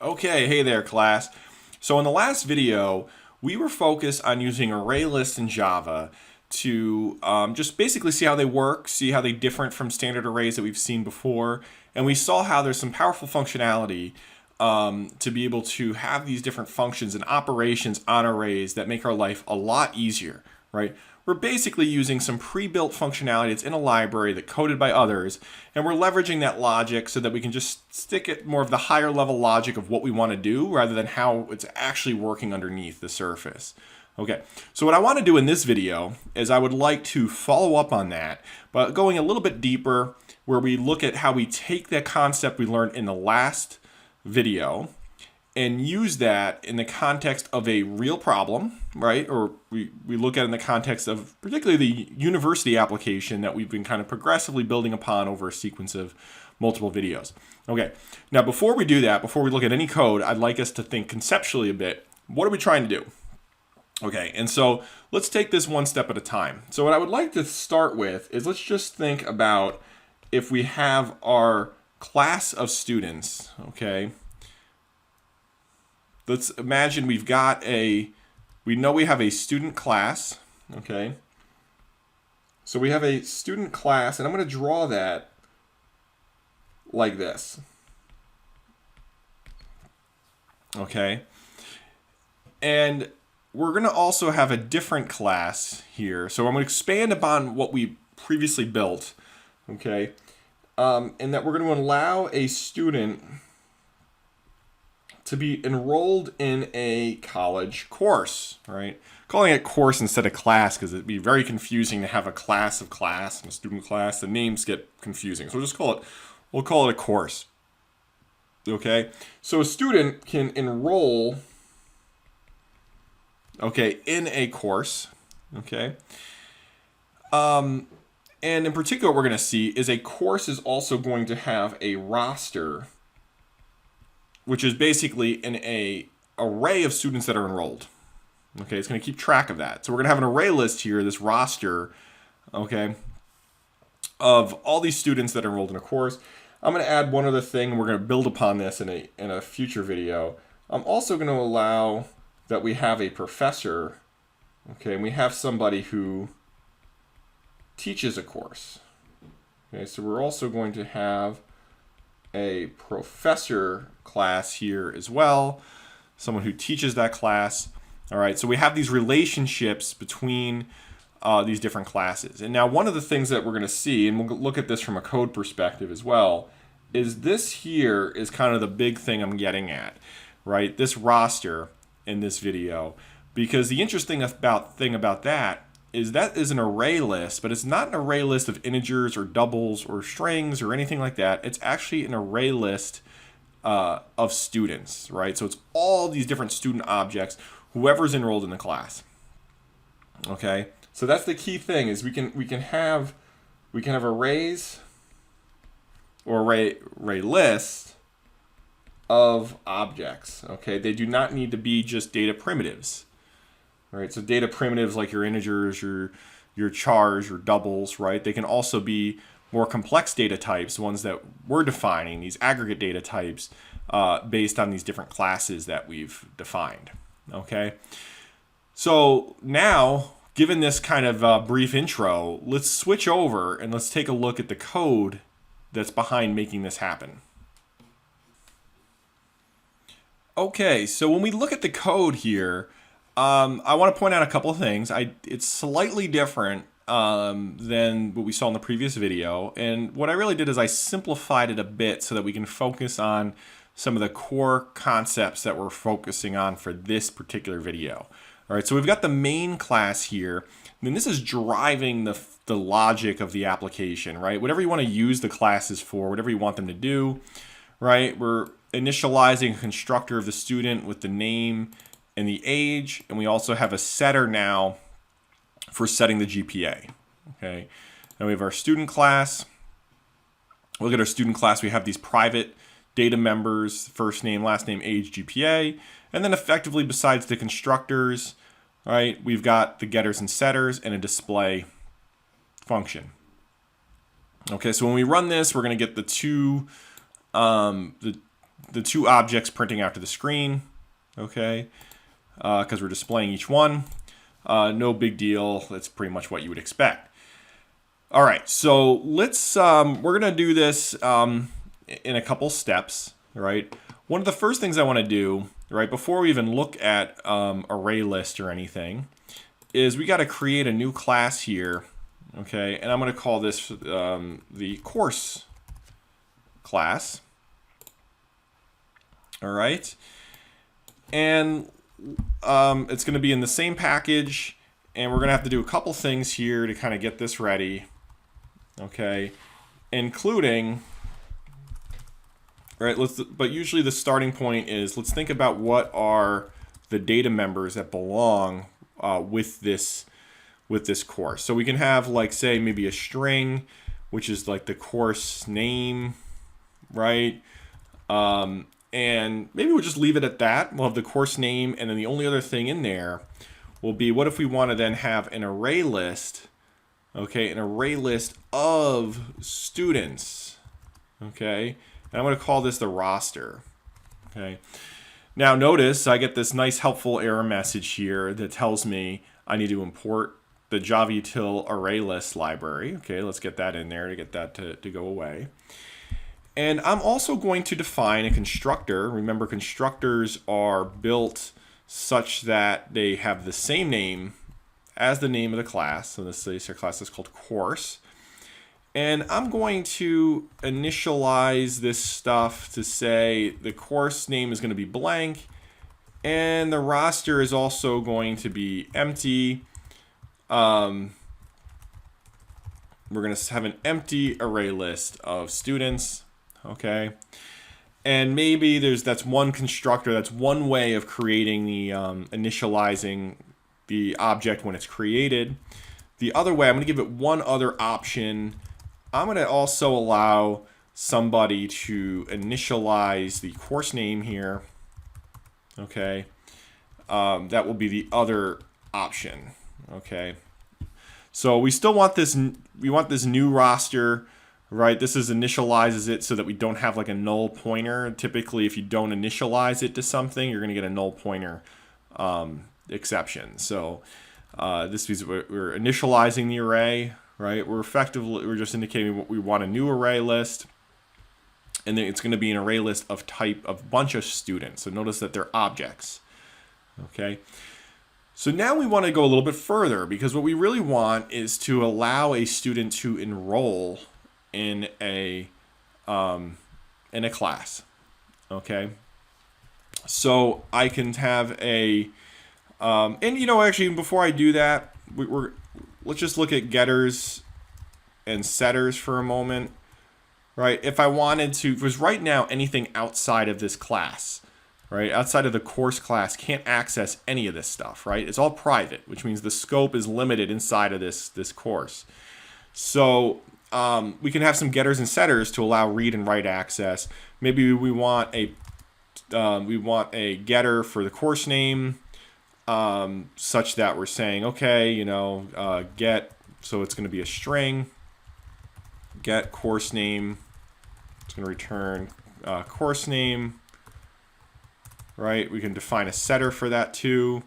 Okay, hey there class. So in the last video, we were focused on using ArrayLists in Java to just basically see how they work, see how they different from standard arrays that we've seen before, and we saw how there's some powerful functionality to be able to have these different functions and operations on arrays that make our life a lot easier, right? We're basically using some pre-built functionality that's in a library that's coded by others, and we're leveraging that logic so that we can just stick it more of the higher level logic of what we want to do rather than how it's actually working underneath the surface. Okay, so what I want to do in this video is I would like to follow up on that, but going a little bit deeper where we look at how we take that concept we learned in the last video and use that in the context of a real problem, right? Or we look at it in the context of particularly the university application that we've been kind of progressively building upon over a sequence of multiple videos. Okay, now before we do that, before we look at any code, I'd like us to think conceptually a bit. What are we trying to do? Okay, and so let's take this one step at a time. So what I would like to start with is let's just think about if we have our class of students, okay? Let's imagine we know we have a student class, okay? So we have a student class, and I'm going to draw that like this, okay? And we're going to also have a different class here. So I'm going to expand upon what we previously built, okay? And that we're going to allow a student to be enrolled in a college course, right? Calling it course instead of class because it'd be very confusing to have a class of class and a student class. The names get confusing. So we'll call it a course. Okay? So a student can enroll, okay, in a course, okay? And in particular, what we're going to see is a course is also going to have a roster, which is basically an array of students that are enrolled. Okay, it's going to keep track of that. So we're going to have an array list here, this roster, okay, of all these students that are enrolled in a course. I'm going to add one other thing, and we're going to build upon this in a future video. I'm also going to allow that we have a professor, okay, and we have somebody who teaches a course. Okay, so we're also going to have a professor class here as well, someone who teaches that class. All right, so we have these relationships between these different classes. And now one of the things that we're going to see, and we'll look at this from a code perspective as well, is this here is kind of the big thing I'm getting at, right? This roster in this video, because the interesting thing about that is an array list, but it's not an array list of integers or doubles or strings or anything like that. It's actually an array list of students, right? So it's all these different student objects, whoever's enrolled in the class. Okay, so that's the key thing is we can have arrays or array lists of objects. Okay, they do not need to be just data primitives. Right, so data primitives like your integers, your chars, your doubles, right? They can also be more complex data types, ones that we're defining, these aggregate data types based on these different classes that we've defined, okay? So now, given this kind of brief intro, let's switch over and let's take a look at the code that's behind making this happen. Okay, so when we look at the code here, I want to point out a couple of things. It's slightly different than what we saw in the previous video. And what I really did is I simplified it a bit so that we can focus on some of the core concepts that we're focusing on for this particular video. All right, so we've got the main class here. And this is driving the logic of the application, right? Whatever you want to use the classes for, whatever you want them to do, right? We're initializing a constructor of the student with the name and the age, and we also have a setter now for setting the GPA. Okay, and we have our student class. Look at our student class. We have these private data members: first name, last name, age, GPA, and then effectively, besides the constructors, right, we've got the getters and setters and a display function. Okay, so when we run this, we're going to get the the two objects printing out to the screen, okay, because we're displaying each one. No big deal. That's pretty much what you would expect. All right, so let's we're gonna do this in a couple steps, right? One of the first things I want to do, right, before we even look at ArrayList or anything, is we got to create a new class here, okay? And I'm going to call this the course class. All right, and it's going to be in the same package, and we're going to have to do a couple things here to kind of get this ready, okay? Including, right, but usually the starting point is, let's think about what are the data members that belong with this course. So we can have, like, say maybe a string, which is like the course name, right? And maybe we'll just leave it at that. We'll have the course name, and then the only other thing in there will be, what if we want to then have an array list, okay, an array list of students, okay? And I'm going to call this the roster, okay? Now notice I get this nice helpful error message here that tells me I need to import the javaUtil ArrayList library. Okay, let's get that in there to get that to go away. And I'm also going to define a constructor. Remember, constructors are built such that they have the same name as the name of the class. So this our class is called course. And I'm going to initialize this stuff to say the course name is going to be blank, and the roster is also going to be empty. We're going to have an empty array list of students, okay? And maybe that's one constructor, that's one way of creating the initializing the object when it's created. The other way, I'm going to give it one other option. I'm going to also allow somebody to initialize the course name here, okay? That will be the other option, okay? So we still want this, we want this new roster, right? This initializes it so that we don't have like a null pointer. Typically, if you don't initialize it to something, you're going to get a null pointer exception. So this means we're initializing the array, right? We're just indicating what we want, a new array list, and then it's going to be an array list of type of bunch of students. So notice that they're objects, okay? So now we want to go a little bit further, because what we really want is to allow a student to enroll in a class, okay? So I can have a, and you know, actually before I do that, let's just look at getters and setters for a moment, right? If I wanted to, because right now anything outside of this class, right, outside of the course class, can't access any of this stuff, right? It's all private, which means the scope is limited inside of this course. So we can have some getters and setters to allow read and write access. Maybe we want a getter for the course name, such that we're saying, okay, you know, get, so it's going to be a string, get course name, it's going to return course name, right? We can define a setter for that too.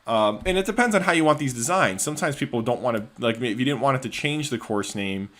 And it depends on how you want these designed. Sometimes people don't want to, like, if you didn't want it to change the course name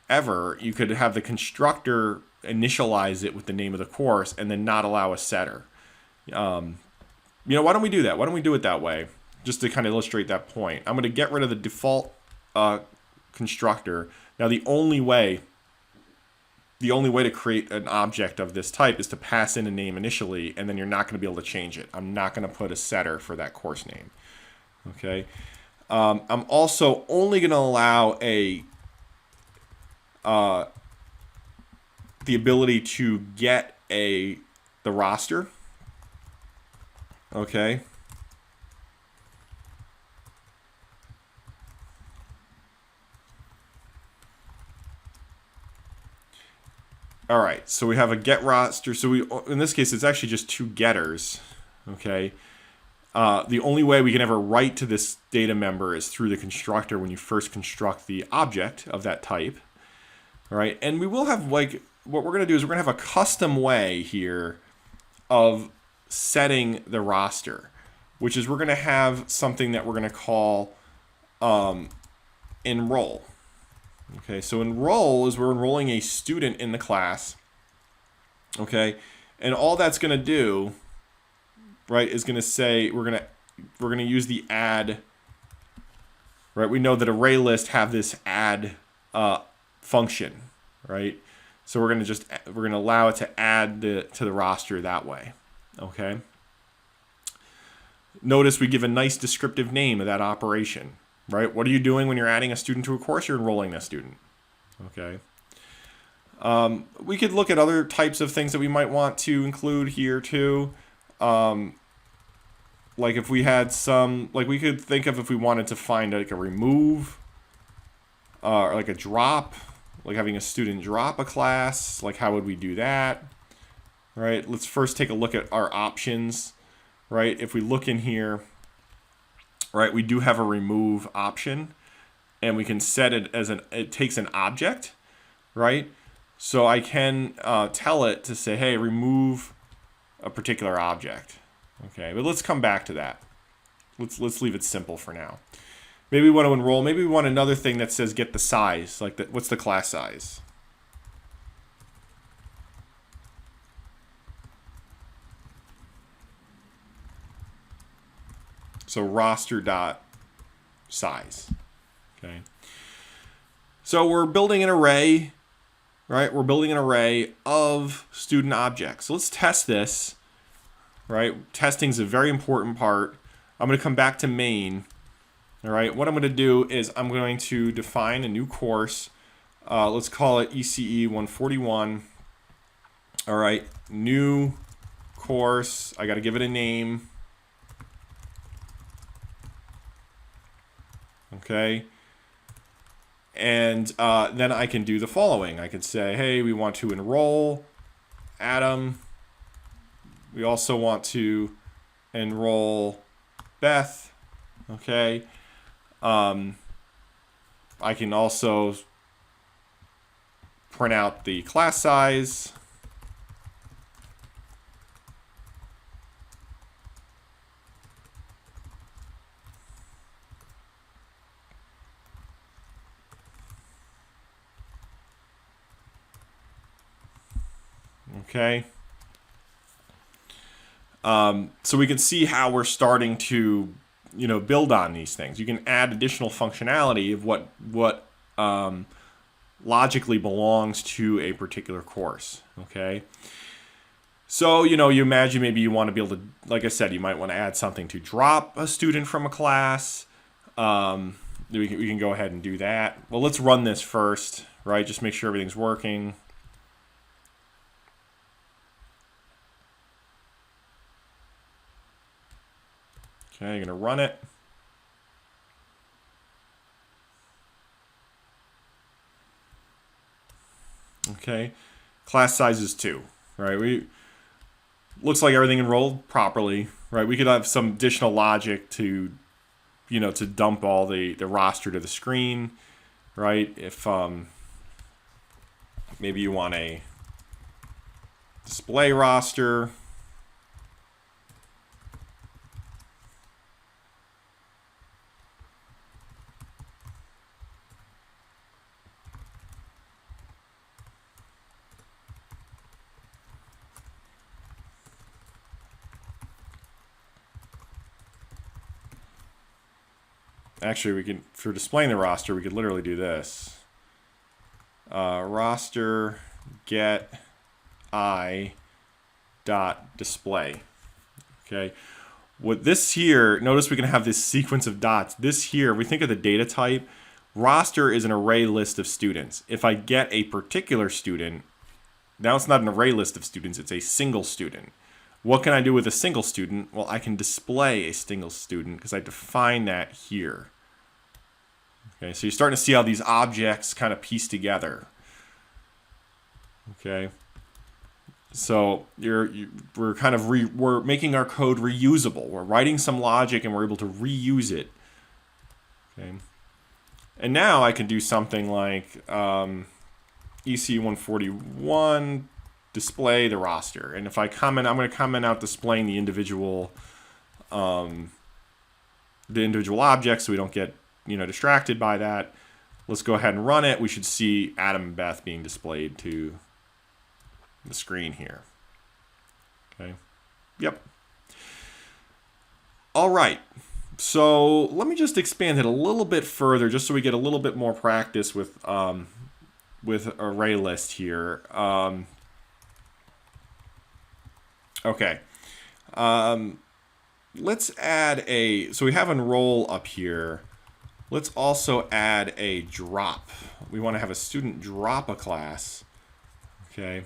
ever, you could have the constructor initialize it with the name of the course and then not allow a setter. You know, why don't we do that? Why don't we do it that way? Just to kind of illustrate that point. I'm going to get rid of the default constructor. Now the only way to create an object of this type is to pass in a name initially, and then you're not going to be able to change it. I'm not going to put a setter for that course name. Okay. I'm also only going to allow the ability to get the roster. Okay. All right, so we have a get roster. So in this case, it's actually just two getters, okay? The only way we can ever write to this data member is through the constructor when you first construct the object of that type, all right? And we will have, like, what we're going to do is we're going to have a custom way here of setting the roster, which is we're going to have something that we're going to call enroll. Okay, so enroll is we're enrolling a student in the class. Okay, and all that's going to do, right, is going to say we're going to use the add. Right, we know that ArrayLists have this add function, right? So we're going to allow it to add to the roster that way. Okay. Notice we give a nice descriptive name of that operation, right? What are you doing when you're adding a student to a course? You're enrolling a student. Okay. We could look at other types of things that we might want to include here too. Like if we had some, like we could think of if we wanted to find like a remove, or like a drop, like having a student drop a class, like how would we do that? Right, let's first take a look at our options, right? If we look in here, right, we do have a remove option, and we can set it as it takes an object, right? So I can tell it to say, hey, remove a particular object. Okay, but let's come back to that. Let's leave it simple for now. Maybe we want to enroll. Maybe we want another thing that says get the size. Like what's the class size? So roster dot size. Okay. So we're building an array, right? We're building an array of student objects. So let's test this. Right, testing is a very important part. I'm going to come back to main. All right, what I'm going to do is I'm going to define a new course. Let's call it ECE 141. All right, new course. I got to give it a name. Okay, and then I can do the following. I could say, hey, we want to enroll Adam. We also want to enroll Beth. Okay. I can also print out the class size. Okay. So we can see how we're starting to, build on these things. You can add additional functionality of what logically belongs to a particular course. Okay. So, you imagine maybe you want to be able to, like I said, you might want to add something to drop a student from a class. We can go ahead and do that. Well, let's run this first, right? Just make sure everything's working. Okay, you're going to run it. Okay, class size is 2, right? Looks like everything enrolled properly, right? We could have some additional logic to, to dump all the roster to the screen, right? If maybe you want a display roster. Actually, we can, for displaying the roster, we could literally do this. Roster get I dot display. Okay. What this here, notice we can have this sequence of dots. This here, we think of the data type. Roster is an array list of students. If I get a particular student, now it's not an array list of students, it's a single student. What can I do with a single student? Well, I can display a single student because I define that here. Okay, so you're starting to see how these objects kind of piece together. Okay, so we're making our code reusable. We're writing some logic and we're able to reuse it. Okay, and now I can do something like EC141 display the roster. And if I comment, I'm going to comment out displaying the individual objects so we don't get distracted by that. Let's go ahead and run it. We should see Adam and Beth being displayed to the screen here. Okay. Yep. All right. So let me just expand it a little bit further, just so we get a little bit more practice with ArrayList here. Okay. Let's add so we have enroll up here. Let's also add a drop. We want to have a student drop a class. Okay.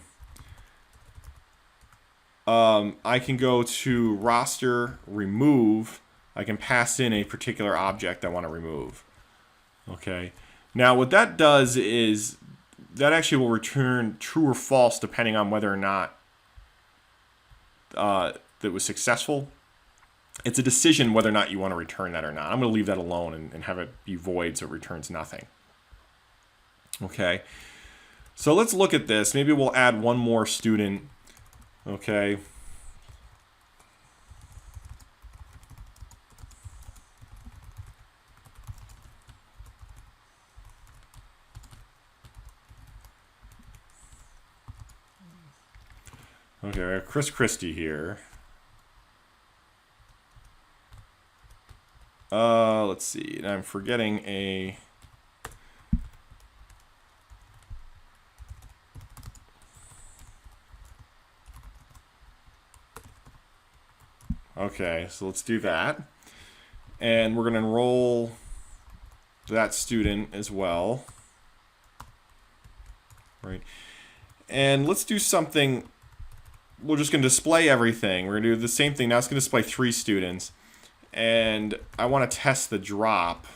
I can go to roster, remove. I can pass in a particular object I want to remove. Okay. Now what that does is that actually will return true or false depending on whether or not that was successful. It's a decision whether or not you want to return that or not. I'm going to leave that alone and have it be void so it returns nothing. Okay. So let's look at this. Maybe we'll add one more student. Okay. Okay, Chris Christie here. Let's see. And I'm forgetting a... Okay, so let's do that. And we're going to enroll that student as well. Right. And let's do something. We're just going to display everything. We're going to do the same thing. Now it's going to display 3 students. And I want to test the drop.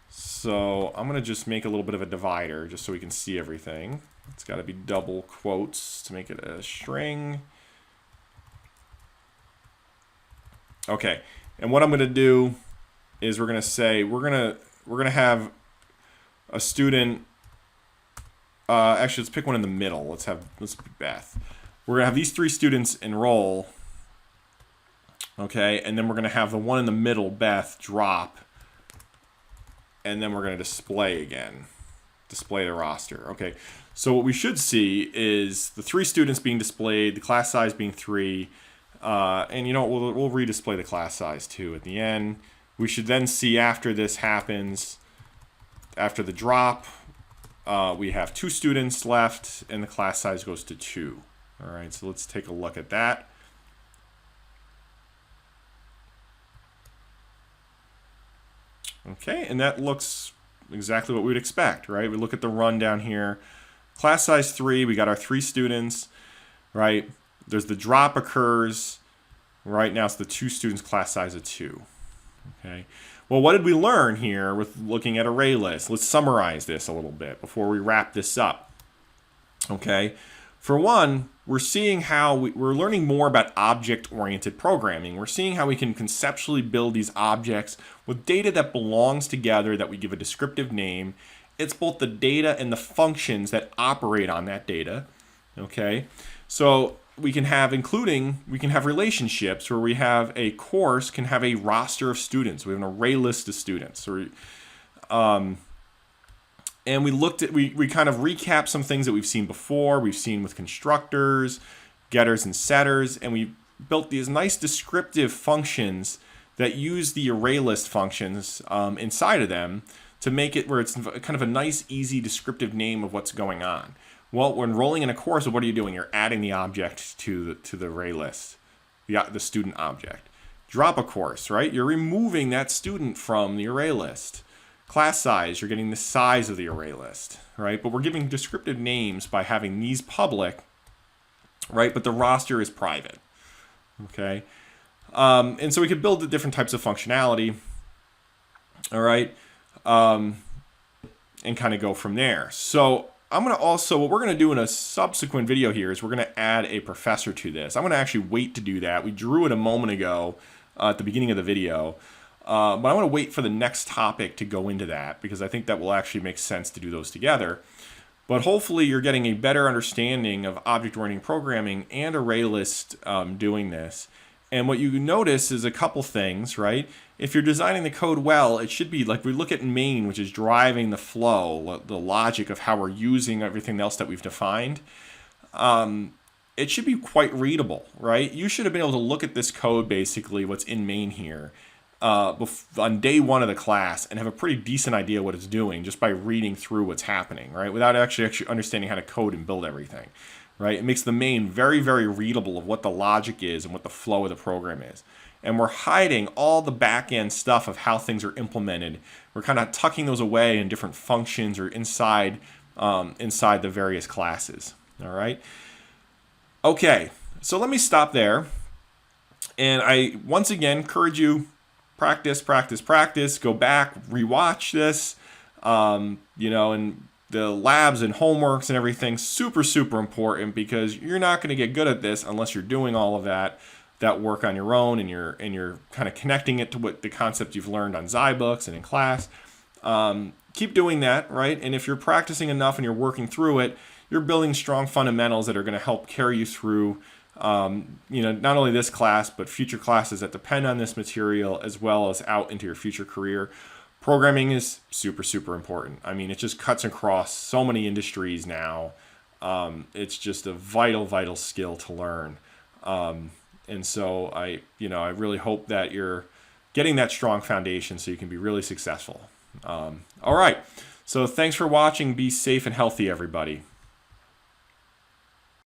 So I'm going to just make a little bit of a divider just so we can see everything. It's got to be double quotes to make it a string. Okay. And what I'm going to do is we're going to say we're going to have a student. Actually, let's pick one in the middle. Let's be Beth. We're going to have these 3 students enroll. Okay, and then we're going to have the one in the middle, Beth, drop. And then we're going to display again. Display the roster. Okay, so what we should see is the 3 students being displayed, the class size being 3. And you know what, we'll redisplay the class size too at the end. We should then see after this happens, after the drop, we have 2 students left and the class size goes to 2. All right, so let's take a look at that. Okay, and that looks exactly what we'd expect, right? We look at the run down here. Class size 3, we got our 3 students, right? There's the drop occurs. Right now it's the 2 students, class size of 2. Okay. Well, what did we learn here with looking at ArrayLists? Let's summarize this a little bit before we wrap this up. Okay. For one, we're seeing how we're learning more about object-oriented programming. We're seeing how we can conceptually build these objects with data that belongs together that we give a descriptive name. It's both the data and the functions that operate on that data. Okay. So we can have relationships where we have a course can have a roster of students. We have an array list of students. And we kind of recapped some things that we've seen before. We've seen with constructors, getters and setters, and we built these nice descriptive functions that use the array list functions inside of them to make it where it's kind of a nice, easy descriptive name of what's going on. Well, when rolling in a course, what are you doing? You're adding the object to the array list, the student object. Drop a course, right? You're removing that student from the array list. Class size, you're getting the size of the array list, right? But we're giving descriptive names by having these public, right? But the roster is private, okay? And so we could build the different types of functionality, all right? And kind of go from there. So I'm going to also, what we're going to do in a subsequent video here is we're going to add a professor to this. I'm going to actually wait to do that. We drew it a moment ago at the beginning of the video. But I want to wait for the next topic to go into that because I think that will actually make sense to do those together. But hopefully you're getting a better understanding of object-oriented programming and ArrayList doing this. And what you notice is a couple things, right? If you're designing the code well, it should be like we look at main, which is driving the flow, the logic of how we're using everything else that we've defined. It should be quite readable, right? You should have been able to look at this code, basically what's in main here, on day one of the class and have a pretty decent idea what it's doing just by reading through what's happening, right? Without actually understanding how to code and build everything, right? It makes the main very, very readable of what the logic is and what the flow of the program is. And we're hiding all the back-end stuff of how things are implemented. We're kind of tucking those away in different functions or inside the various classes, all right? Okay, so let me stop there. And I, once again, encourage you, practice, go back, rewatch this, and the labs and homeworks and everything, super, super important, because you're not going to get good at this unless you're doing all of that work on your own and you're kind of connecting it to what the concept you've learned on Zybooks and in class. Keep doing that, right? And if you're practicing enough and you're working through it, you're building strong fundamentals that are going to help carry you through not only this class, but future classes that depend on this material, as well as out into your future career. Programming is super, super important. I mean, it just cuts across so many industries now. It's just a vital, vital skill to learn. And so I really hope that you're getting that strong foundation so you can be really successful. All right. So thanks for watching. Be safe and healthy, everybody.